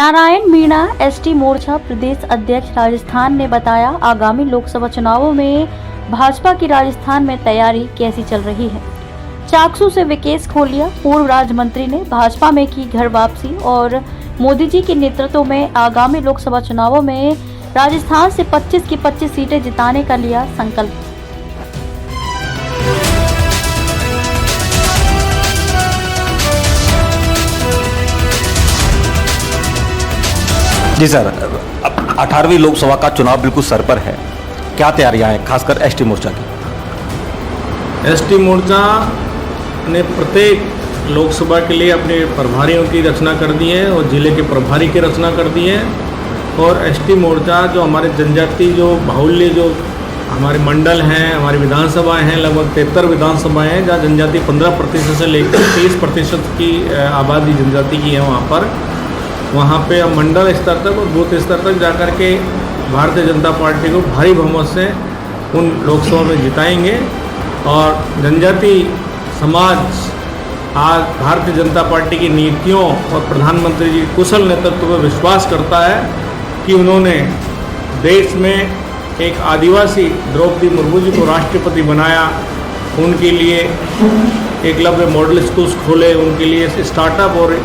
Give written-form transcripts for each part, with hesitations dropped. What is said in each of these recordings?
Narayan Meena ST मोर्चा प्रदेश अध्यक्ष राजस्थान ने बताया, आगामी लोकसभा चुनावों में भाजपा की राजस्थान में तैयारी कैसी चल रही है। चाकसू से विकेश खोलिया पूर्व राज्य मंत्री ने भाजपा में की घर वापसी और मोदी जी के नेतृत्व में आगामी लोकसभा चुनावों में राजस्थान से 25 की 25 सीटें जिताने का लिया संकल्प। जी सर, अब 18वीं लोकसभा का चुनाव बिल्कुल सर पर है, क्या तैयारियां हैं खासकर एसटी मोर्चा की? एसटी मोर्चा ने प्रत्येक लोकसभा के लिए अपने प्रभारियों की रचना कर दी है और जिले के प्रभारी की रचना कर दी है। और एसटी मोर्चा जो हमारे जनजाति जो बाहुल्य जो हमारे मंडल हैं, हमारी विधानसभाएं हैं, लगभग 73 विधानसभाएं हैं जहाँ जनजाति 15% से लेकर 30% की आबादी जनजाति की है। वहाँ पे हम मंडल स्तर तक और बूथ स्तर तक जाकर के भारतीय जनता पार्टी को भारी बहुमत से उन लोकसभा में जिताएंगे। और जनजाति समाज आज भारतीय जनता पार्टी की नीतियों और प्रधानमंत्री जी कुशल नेतृत्व पर विश्वास करता है कि उन्होंने देश में एक आदिवासी द्रौपदी मुर्मू जी को राष्ट्रपति बनाया, उनके लिए एकलव्य मॉडल स्कूल्स खोले, उनके लिए स्टार्टअप और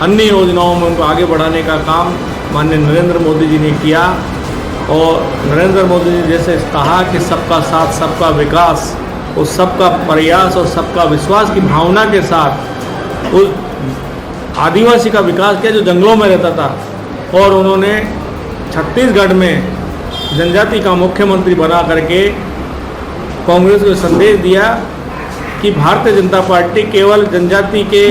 अन्य योजनाओं में उनको आगे बढ़ाने का काम माननीय नरेंद्र मोदी जी ने किया। और नरेंद्र मोदी जी जैसे कहा कि सबका साथ सबका विकास और सबका प्रयास और सबका विश्वास की भावना के साथ उस आदिवासी का विकास किया जो जंगलों में रहता था। और उन्होंने छत्तीसगढ़ में जनजाति का मुख्यमंत्री बना करके कांग्रेस को संदेश दिया कि भारतीय जनता पार्टी केवल जनजाति के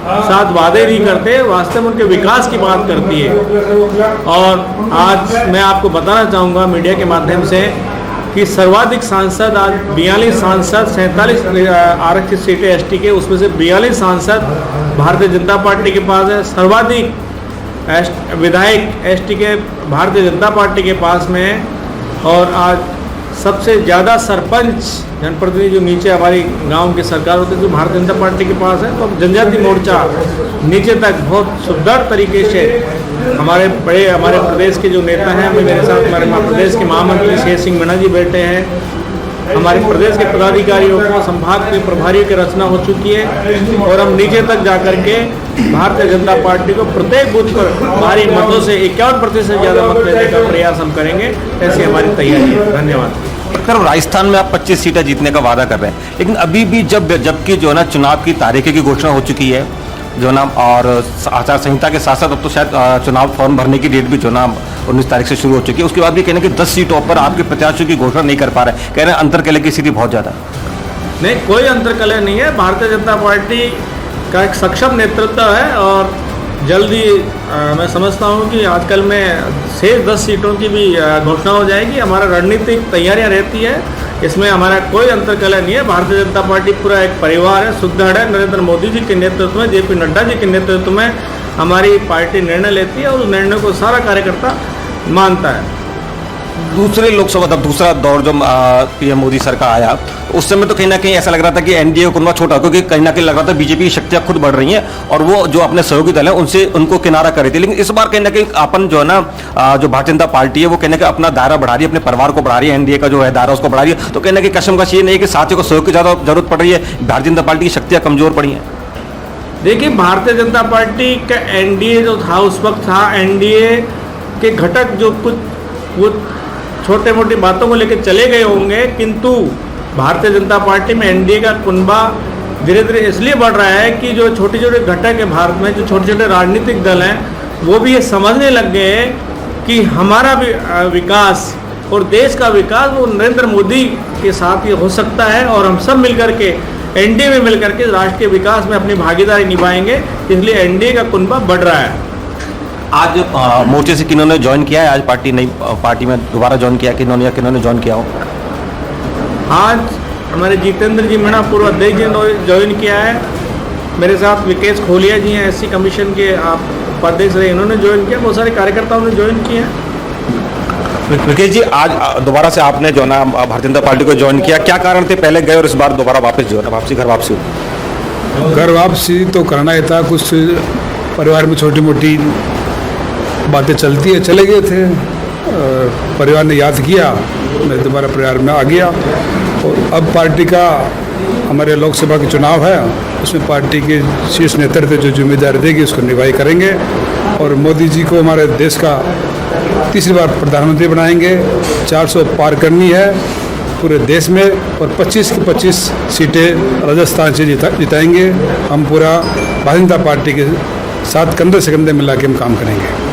साथ वादे नहीं करते, वास्तव में उनके विकास की बात करती है। और आज मैं आपको बताना चाहूँगा मीडिया के माध्यम से कि सर्वाधिक सांसद आज 42 सांसद, 47 आरक्षित सीटें एसटी के, उसमें से 42 सांसद भारतीय जनता पार्टी के पास है। सर्वाधिक विधायक एसटी के भारतीय जनता पार्टी के पास में है। और आज सबसे ज़्यादा सरपंच जनप्रतिनिधि जो नीचे हमारी गांव की सरकार होती है जो भारतीय जनता पार्टी के पास है। तो अब जनजाति मोर्चा नीचे तक बहुत सुदृढ़ तरीके से हमारे प्रदेश के जो नेता हैं, मेरे साथ हमारे प्रदेश के महामंत्री शेर सिंह मीणा जी बैठे हैं, हमारे प्रदेश के पदाधिकारियों को संभाग के प्रभारियों की रचना हो चुकी है। और हम नीचे तक जाकर के भारतीय जनता पार्टी को प्रत्येक बूथ पर भारी मतों से 51% से ज़्यादा मत लेने का प्रयास हम करेंगे, ऐसी हमारी तैयारी है। धन्यवाद। सर, राजस्थान में आप 25 सीटें जीतने का वादा कर रहे हैं, लेकिन अभी भी जबकि जो है ना चुनाव की तारीखें की घोषणा हो चुकी है जो ना, और आचार संहिता के साथ साथ अब तो शायद चुनाव फॉर्म भरने की डेट भी जो ना 19 तारीख से शुरू हो चुकी है। उसके बाद भी कहने कि 10 सीटों पर आपके प्रत्याशियों की घोषणा नहीं कर पा रहे, कह रहे हैं अंतरकलह की स्थिति बहुत ज़्यादा। नहीं, कोई अंतरकलह नहीं है। भारतीय जनता पार्टी का एक सक्षम नेतृत्व है और जल्दी मैं समझता हूँ कि आजकल में शेष 10 सीटों की भी घोषणा हो जाएगी। हमारा रणनीतिक तैयारियाँ रहती है, इसमें हमारा कोई अंतरकलह नहीं है। भारतीय जनता पार्टी पूरा एक परिवार है, सुदृढ़ है। नरेंद्र मोदी जी के नेतृत्व में, जेपी नड्डा जी के नेतृत्व में हमारी पार्टी निर्णय लेती है और उस निर्णय को सारा कार्यकर्ता मानता है। दूसरे लोकसभा तब दूसरा दौर जो पीएम मोदी सरकार आया उस समय तो कहीं ना कहीं ऐसा लग रहा था कि एनडीए को कुनबा छोटा, क्योंकि कहीं ना कहीं लग रहा था बीजेपी की शक्तियां खुद बढ़ रही हैं और वो जो अपने सहयोगी दल है उनसे उनको किनारा कर रही थी। लेकिन इस बार कहीं ना कहीं अपन जो है ना जो भारतीय जनता पार्टी है वो कहीं ना कहीं अपना दायरा बढ़ा रही है, अपने परिवार को बढ़ा रही है, एनडीए का जो है दायरा उसको बढ़ा रही है। तो कहीं ना कहीं कशमकश ये नहीं है कि साथियों को सहयोग की ज़्यादा जरूरत पड़ रही है, भारतीय जनता पार्टी की शक्तियाँ कमजोर पड़ी हैं। देखिए, भारतीय जनता पार्टी का एनडीए जो था उस वक्त था, एनडीए के घटक जो कुछ छोटे मोटी बातों को लेकर चले गए होंगे, किंतु भारतीय जनता पार्टी में एनडीए का कुनबा धीरे धीरे इसलिए बढ़ रहा है कि जो छोटे छोटे घटक है भारत में, जो छोटे छोटे राजनीतिक दल हैं, वो भी ये समझने लग गए हैं कि हमारा भी विकास और देश का विकास वो नरेंद्र मोदी के साथ ही हो सकता है। और हम सब मिलकर के एनडीए में मिलकर के राष्ट्र के विकास में अपनी भागीदारी निभाएंगे, इसलिए एनडीए का कुनबा बढ़ रहा है। आज मोर्चे से किन्होंने ज्वाइन किया है, आज नई पार्टी में दोबारा ज्वाइन किया किन्होंने ज्वाइन किया हो? आज हमारे जितेंद्र जी मीणा पूर्व अध्यक्ष जी ने ज्वाइन किया है। मेरे साथ विकेश खोलिया जी हैं, एससी कमीशन के आप उपाध्यक्ष रहे, इन्होंने ज्वाइन किया। बहुत सारे कार्यकर्ताओं ने ज्वाइन किया है। विकेश जी, आज दोबारा से आपने जो ना भारतीय जनता पार्टी को ज्वाइन किया, क्या कारण थे पहले गए और इस बार दोबारा वापस जो है घर वापसी हुई? घर वापसी तो करना ही था, कुछ परिवार में छोटी मोटी बातें चलती है, चले गए थे। परिवार ने याद किया, मैं दोबारा परिवार में आ गया। और अब पार्टी का हमारे लोकसभा के चुनाव है, उसमें पार्टी के शीर्ष नेतृत्व जो जिम्मेदारी देगी उसको निभाई करेंगे। और मोदी जी को हमारे देश का तीसरी बार प्रधानमंत्री बनाएंगे। 400 पार करनी है पूरे देश में, और 25 की 25 सीटें राजस्थान से जिताएंगे। हम पूरा भारतीय जनता पार्टी के साथ कंधे से कंधे मिला के हम काम करेंगे।